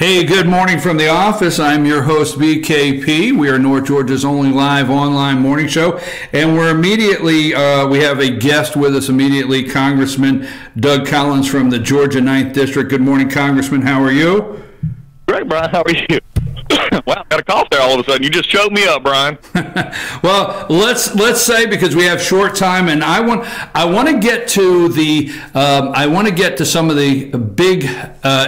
Hey, good morning from the office. I'm your host, BKP. We are North Georgia's only live online morning show. And we're immediately, we have a guest with us immediately, Congressman Doug Collins from the Georgia 9th District. Good morning, Congressman. How are you? Great, Brian. How are you? Wow, got a cough there all of a sudden. You just choked me up, Brian. Well, let's say, because we have short time, and I want to get to the some of the big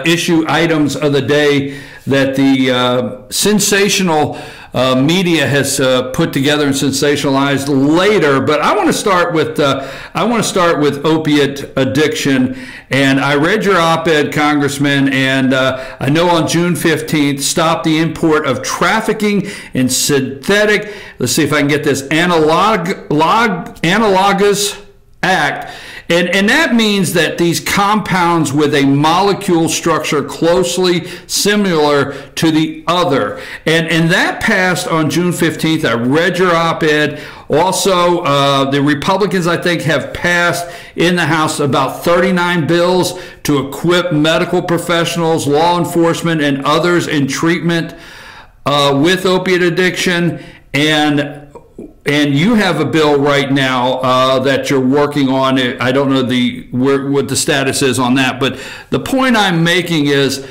issue items of the day that the sensational media has put together and sensationalized later. But I want to start with opiate addiction. And I read your op-ed, Congressman, and I know on June 15th, stop the import of trafficking in synthetic, let's see if I can get this, analogous act. And that means that these compounds with a molecule structure closely similar to the other. And that passed on June 15th. I read your op-ed. Also, the Republicans, I think, have passed in the House about 39 bills to equip medical professionals, law enforcement, and others in treatment with opiate addiction. And you have a bill right now that you're working on. I don't know what the status is on that, but the point I'm making is,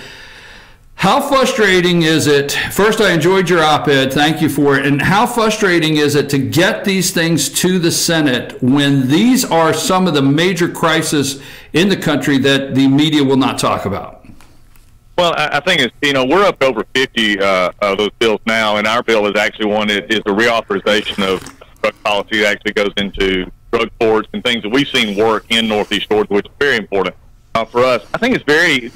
how frustrating is it? First, I enjoyed your op-ed. Thank you for it. And how frustrating is it to get these things to the Senate when these are some of the major crises in the country that the media will not talk about? Well, I think it's, we're up to over 50 of those bills now, and our bill is actually one that is a reauthorization of drug policy that actually goes into drug courts and things that we've seen work in Northeast Georgia, which is very important for us. I think it's very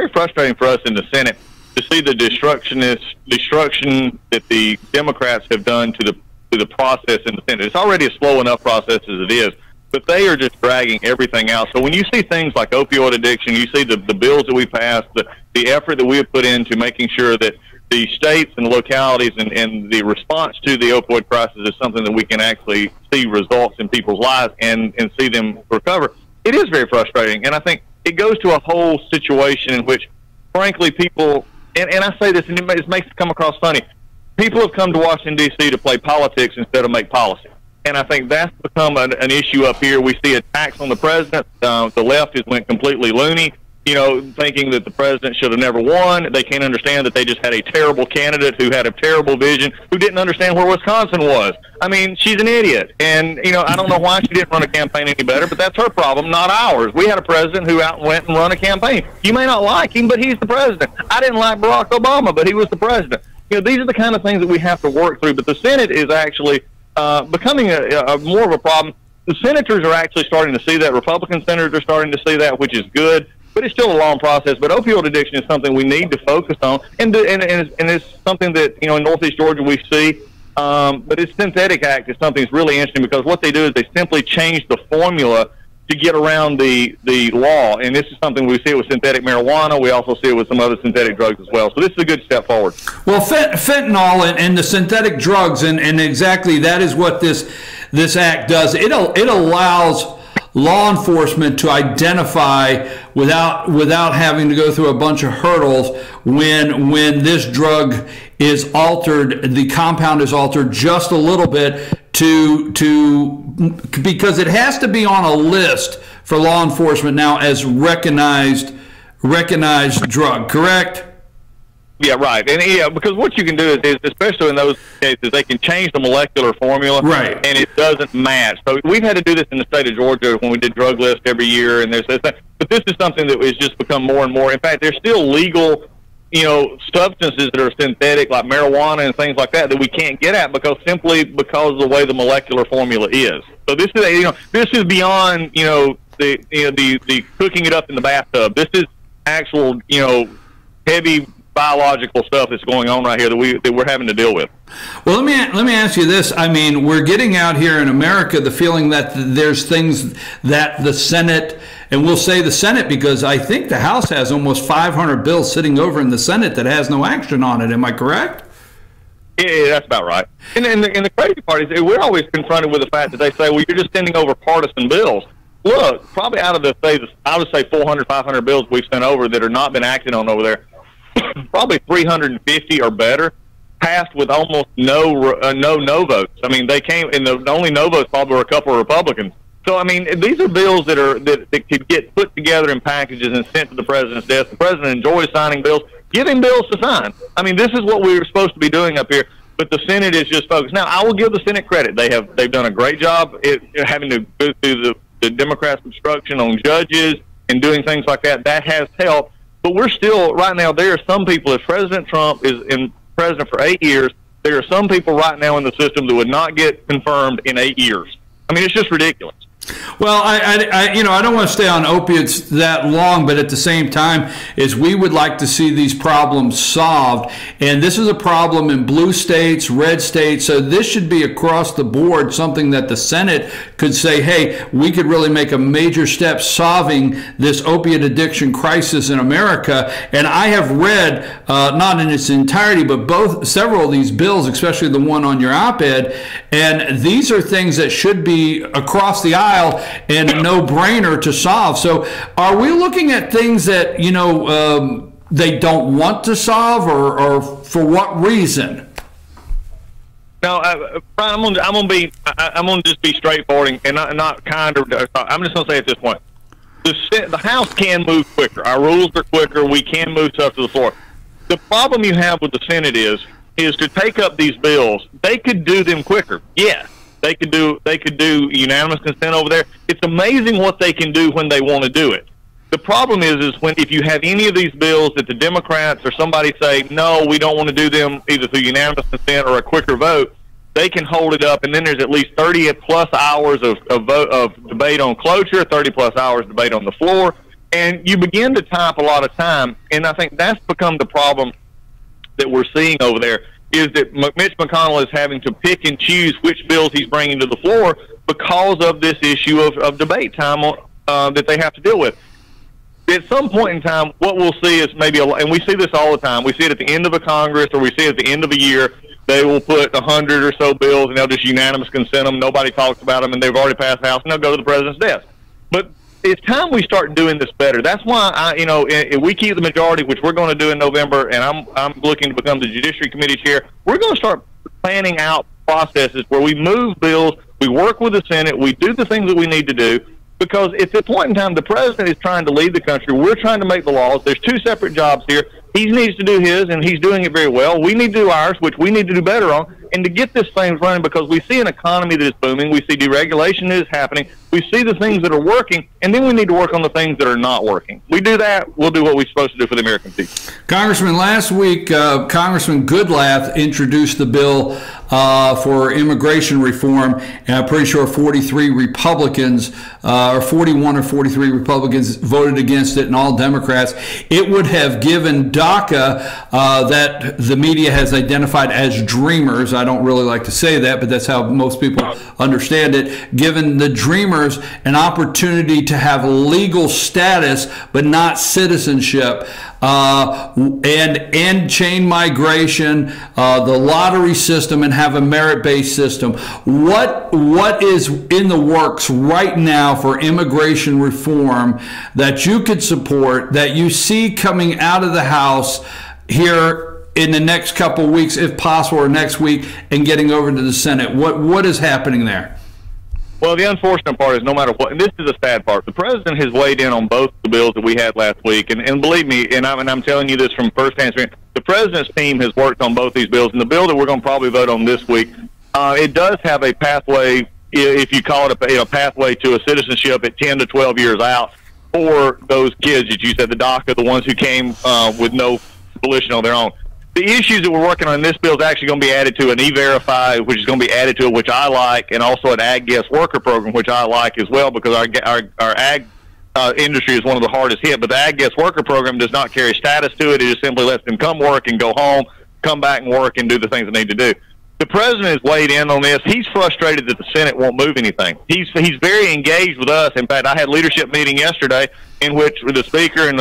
frustrating for us in the Senate to see the destruction that the Democrats have done to the process in the Senate. It's already a slow enough process as it is, but they are just dragging everything out. So when you see things like opioid addiction, you see the bills that we passed, the effort that we have put into making sure that the states and localities and the response to the opioid crisis is something that we can actually see results in people's lives and see them recover. It is very frustrating, and I think it goes to a whole situation in which, frankly, people, and I say this and it makes it come across funny, people have come to Washington, D.C. to play politics instead of make policy. And I think that's become an issue up here. We see attacks on the president. The left has went completely loony, thinking that the president should have never won. They can't understand that they just had a terrible candidate who had a terrible vision, who didn't understand where Wisconsin was. I mean, she's an idiot. And, I don't know why she didn't run a campaign any better, but that's her problem, not ours. We had a president who out and went and run a campaign. You may not like him, but he's the president. I didn't like Barack Obama, but he was the president. These are the kind of things that we have to work through. But the Senate is actually becoming a more of a problem. The senators are actually starting to see that. Republican senators are starting to see that, which is good. But it's still a long process. But opioid addiction is something we need to focus on, and it's something that in Northeast Georgia we see. But its synthetic act is something that's really interesting because what they do is they simply change the formula to get around the law. And this is something we see it with synthetic marijuana. We also see it with some other synthetic drugs as well. So this is a good step forward. Well, fentanyl and the synthetic drugs, and exactly that is what this act does. It allows law enforcement to identify without having to go through a bunch of hurdles when this drug is altered, the compound is altered just a little bit because it has to be on a list for law enforcement now as recognized drug, correct? Yeah, right. And because what you can do is, especially in those cases, they can change the molecular formula, right, and it doesn't match. So we've had to do this in the state of Georgia when we did drug lists every year, and there's this. But this is something that has just become more and more. In fact, there's still legal, substances that are synthetic, like marijuana and things like that we can't get at simply because of the way the molecular formula is. So this is this is beyond the cooking it up in the bathtub. This is actual heavy biological stuff that's going on right here that we're having to deal with. Well, let me ask you this. I mean, we're getting out here in America the feeling that there's things that the Senate, and we'll say the Senate because I think the House has almost 500 bills sitting over in the Senate that has no action on it. Am I correct? Yeah, that's about right. And the crazy part is we're always confronted with the fact that they say, well, you're just sending over partisan bills. Look, probably out of I would say 400, 500 bills we've sent over that are not been acted on over there, probably 350 or better, passed with almost no votes. I mean, they came, and the only no votes probably were a couple of Republicans. So, I mean, these are bills that could get put together in packages and sent to the president's desk. The president enjoys signing bills. Give him bills to sign. I mean, this is what we were supposed to be doing up here, but the Senate is just focused. Now, I will give the Senate credit. They've done a great job having to go through the Democrats' obstruction on judges and doing things like that. That has helped. But we're still, right now, there are some people, if President Trump is in president for 8 years, there are some people right now in the system that would not get confirmed in 8 years. I mean, it's just ridiculous. Well, I don't want to stay on opiates that long, but at the same time, is we would like to see these problems solved. And this is a problem in blue states, red states, so this should be across the board, something that the Senate could say, hey, we could really make a major step solving this opiate addiction crisis in America. And I have read, not in its entirety, but several of these bills, especially the one on your op-ed, and these are things that should be across the aisle and a no-brainer to solve. So are we looking at things that, they don't want to solve, or for what reason? No, Brian, I'm gonna just be straightforward and not kind of. I'm just gonna say at this point, the House can move quicker. Our rules are quicker. We can move stuff to the floor. The problem you have with the Senate is to take up these bills. They could do them quicker. Yes. They could do unanimous consent over there. It's amazing what they can do when they want to do it. The problem is if you have any of these bills that the Democrats or somebody say, no, we don't want to do them either through unanimous consent or a quicker vote, they can hold it up, and then there's at least 30-plus hours of debate on cloture, 30-plus hours debate on the floor, and you begin to type a lot of time, and I think that's become the problem that we're seeing over there. Is that Mitch McConnell is having to pick and choose which bills he's bringing to the floor because of this issue of debate time that they have to deal with. At some point in time, what we'll see is maybe, and we see this all the time, we see it at the end of a Congress or we see it at the end of a year, they will put 100 or so bills and they'll just unanimous consent them, nobody talks about them, and they've already passed the House, and they'll go to the president's desk. But it's time we start doing this better. That's why if we keep the majority, which we're going to do in November, and I'm looking to become the Judiciary Committee chair, we're going to start planning out processes where we move bills, we work with the Senate, we do the things that we need to do, because at the point in time the president is trying to lead the country, we're trying to make the laws. There's two separate jobs here. He needs to do his, and he's doing it very well. We need to do ours, which we need to do better on, and to get this thing running, because we see an economy that is booming. We see deregulation that is happening. We see the things that are working, and then we need to work on the things that are not working. We do that, we'll do what we're supposed to do for the American people. Congressman, last week, Congressman Goodlatte introduced the bill for immigration reform, and I'm pretty sure 43 Republicans, or 41 or 43 Republicans voted against it, and all Democrats. It would have given DACA, that the media has identified as dreamers. I don't really like to say that, but that's how most people understand it. Given the dreamers an opportunity to have legal status but not citizenship, and end chain migration, the lottery system, and have a merit-based system. What is in the works right now for immigration reform that you could support, that you see coming out of the House here in the next couple of weeks, if possible, or next week, and getting over to the Senate? What is happening there? Well, the unfortunate part is, no matter what, and this is a sad part, the president has weighed in on both the bills that we had last week, and believe me, and I'm telling you this from firsthand experience, the president's team has worked on both these bills, and the bill that we're going to probably vote on this week, it does have a pathway, if you call it a pathway to a citizenship at 10 to 12 years out for those kids that you said, the DACA, the ones who came with no volition on their own. The issues that we're working on in this bill is actually going to be added to an E-Verify, which is going to be added to it, which I like, and also an ag guest worker program, which I like as well, because our ag industry is one of the hardest hit. But the ag guest worker program does not carry status to it. It just simply lets them come work and go home, come back and work and do the things they need to do. The president has weighed in on this. He's frustrated that the Senate won't move anything. He's very engaged with us. In fact, I had a leadership meeting yesterday in which the Speaker and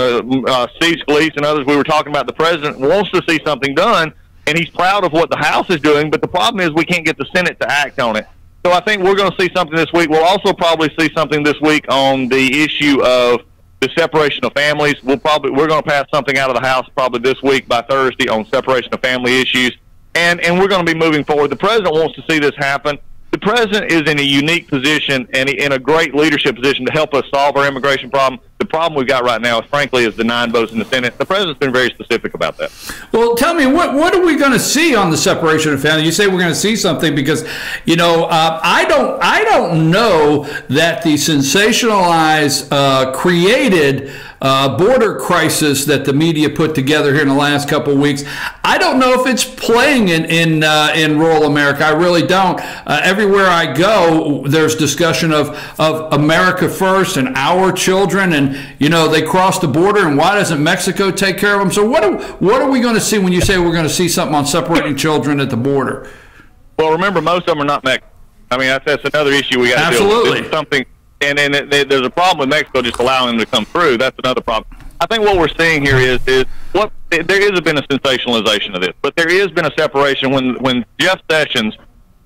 Steve Scalise and others, we were talking about the president wants to see something done, and he's proud of what the House is doing, but the problem is we can't get the Senate to act on it. So I think we're going to see something this week. We'll also probably see something this week on the issue of the separation of families. We're going to pass something out of the House probably this week by Thursday on separation of family issues, and we're going to be moving forward. The president wants to see this happen. The president is in a unique position and in a great leadership position to help us solve our immigration problem. The problem we've got right now, frankly, is the 9 votes in the Senate. The president's been very specific about that. Well, tell me, what are we going to see on the separation of family? You say we're going to see something because, you know, I don't know that the sensationalized, created border crisis that the media put together here in the last couple of weeks, I don't know if it's playing in rural America. I really don't. Everywhere I go, there's discussion of America first and our children, and you know they cross the border, and why doesn't Mexico take care of them? So what are we going to see when you say we're going to see something on separating children at the border? Well, remember, most of them are not Mexican. I mean, that's another issue we got to deal with. This is something. And there's a problem with Mexico just allowing them to come through. That's another problem. I think what we're seeing here is there has been a sensationalization of this, but there has been a separation when Jeff Sessions,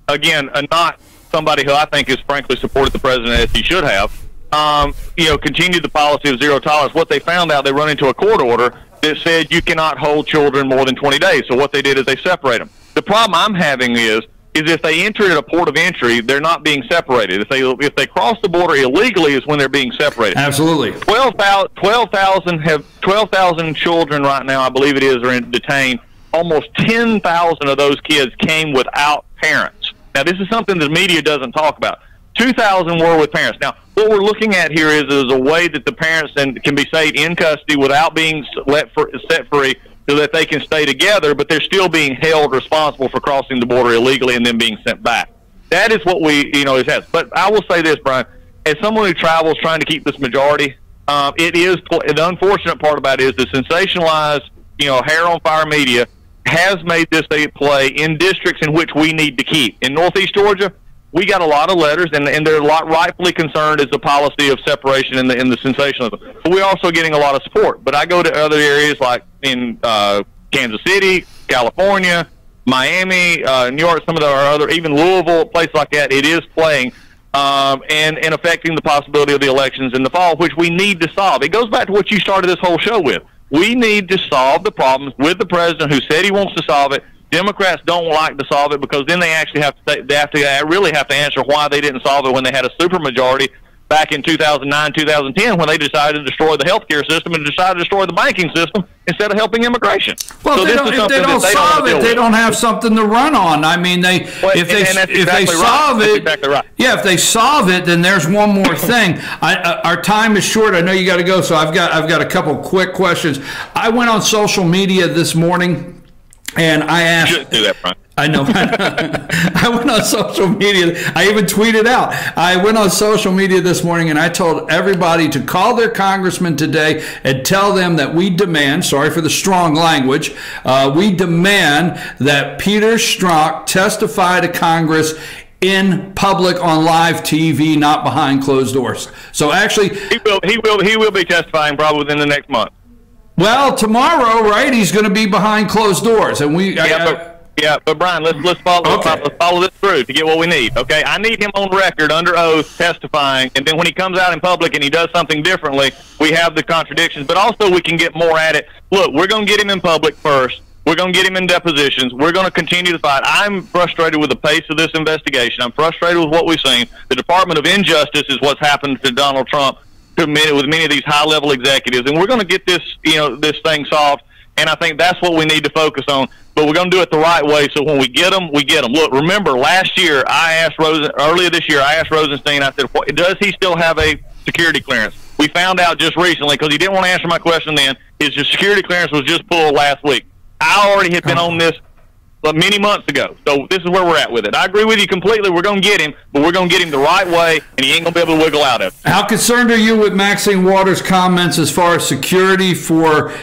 again, not somebody who I think has frankly supported the president as he should have, continued the policy of zero tolerance. What they found out, they run into a court order that said you cannot hold children more than 20 days. So what they did is they separate them. The problem I'm having is if they enter at a port of entry, they're not being separated. If they cross the border illegally is when they're being separated. Absolutely. 12,000 children right now, I believe it is, are detained. Almost 10,000 of those kids came without parents. Now, this is something the media doesn't talk about. 2,000 were with parents. Now, what we're looking at here is a way that the parents can be stayed in custody without being set free, so that they can stay together, but they're still being held responsible for crossing the border illegally and then being sent back. That is what is has. But I will say this, Brian, as someone who travels trying to keep this majority, the unfortunate part about it is the sensationalized, hair on fire media has made this a play in districts in which we need to keep. In Northeast Georgia, we got a lot of letters, and they're a lot rightfully concerned as the policy of separation and the sensationalism. But we're also getting a lot of support. But I go to other areas like in Kansas City, California, Miami, New York, some of our other, even Louisville, places like that. It is playing and affecting the possibility of the elections in the fall, which we need to solve. It goes back to what you started this whole show with. We need to solve the problems with the president who said he wants to solve it. Democrats don't like to solve it because then they actually really have to answer why they didn't solve it when they had a supermajority back in 2009, 2010, when they decided to destroy the healthcare system and decided to destroy the banking system instead of helping immigration. Well, so if they don't solve it, they don't have something to run on. I mean, if they solve it, then there's one more thing. Our time is short. I know you got to go, so I've got a couple quick questions. I went on social media this morning. And I asked. You shouldn't do that, Brian. I know. I went on social media. I even tweeted out. I went on social media this morning and I told everybody to call their congressman today and tell them that we demand, sorry for the strong language, we demand that Peter Strzok testify to Congress in public on live TV, not behind closed doors. So actually, he will be testifying probably within the next month. Well, tomorrow, right? He's going to be behind closed doors, and but Brian, let's follow this through to get what we need. Okay, I need him on record under oath testifying, and then when he comes out in public and he does something differently, we have the contradictions. But also, we can get more at it. Look, we're going to get him in public first. We're going to get him in depositions. We're going to continue to fight. I'm frustrated with the pace of this investigation. I'm frustrated with what we've seen. The Department of Injustice is what's happened to Donald Trump. With many of these high-level executives, and we're going to get this thing solved, and I think that's what we need to focus on, but we're going to do it the right way, so when we get them, we get them. Look, remember, last year, earlier this year, I asked Rosenstein, I said, does he still have a security clearance? We found out just recently, because he didn't want to answer my question then, his security clearance was just pulled last week. I already had been on this many months ago. So this is where we're at with it. I agree with you completely. We're going to get him, but we're going to get him the right way, and he ain't going to be able to wiggle out of it. How concerned are you with Maxine Waters' comments as far as security for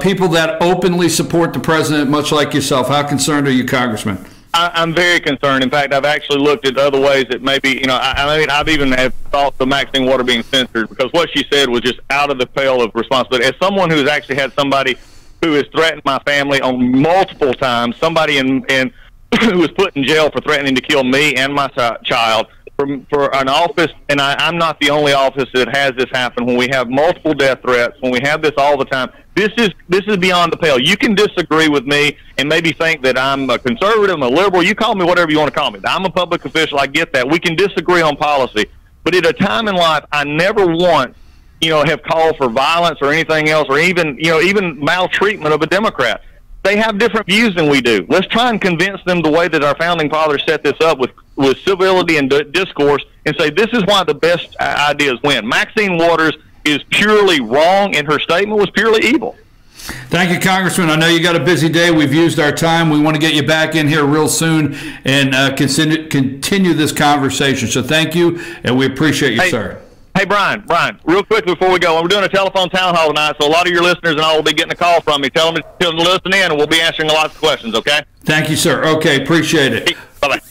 people that openly support the president, much like yourself? How concerned are you, Congressman? I'm very concerned. In fact, I've actually looked at other ways that maybe, I've even had thoughts of Maxine Waters being censored because what she said was just out of the pale of responsibility. As someone who's actually had somebody who has threatened my family on multiple times, somebody who was put in jail for threatening to kill me and my child. for an office, and I'm not the only office that has this happen, when we have multiple death threats, when we have this all the time, this is beyond the pale. You can disagree with me and maybe think that I'm a conservative, a liberal. You call me whatever you want to call me. I'm a public official. I get that. We can disagree on policy. But at a time in life, I never once, have called for violence or anything else, or even maltreatment of a Democrat. They have different views than we do. Let's try and convince them the way that our founding fathers set this up, with civility and discourse, and say this is why the best ideas win. Maxine Waters is purely wrong, and her statement was purely evil. Thank you, Congressman. I know you got a busy day. We've used our time. We want to get you back in here real soon and continue this conversation. So thank you, and we appreciate you, sir. Hey, Brian, real quick before we go, we're doing a telephone town hall tonight, so a lot of your listeners and I will be getting a call from me. Tell them to listen in, and we'll be answering lots of questions, okay? Thank you, sir. Okay, appreciate it. Bye-bye.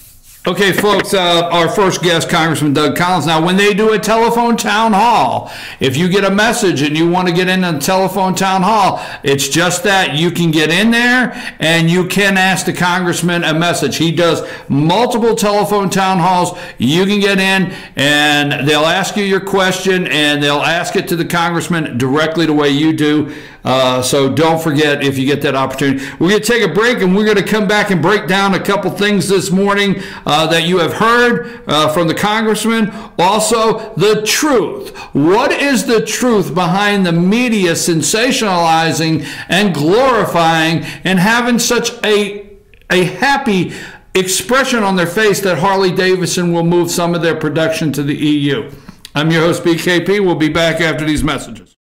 Okay, folks, our first guest, Congressman Doug Collins. Now, when they do a telephone town hall, if you get a message and you want to get in a telephone town hall, it's just that. You can get in there and you can ask the congressman a message. He does multiple telephone town halls. You can get in and they'll ask you your question, and they'll ask it to the congressman directly the way you do. So don't forget, if you get that opportunity. We're going to take a break, and we're going to come back and break down a couple things this morning that you have heard from the congressman. Also, the truth. What is the truth behind the media sensationalizing and glorifying and having such a happy expression on their face that Harley-Davidson will move some of their production to the EU? I'm your host, BKP. We'll be back after these messages.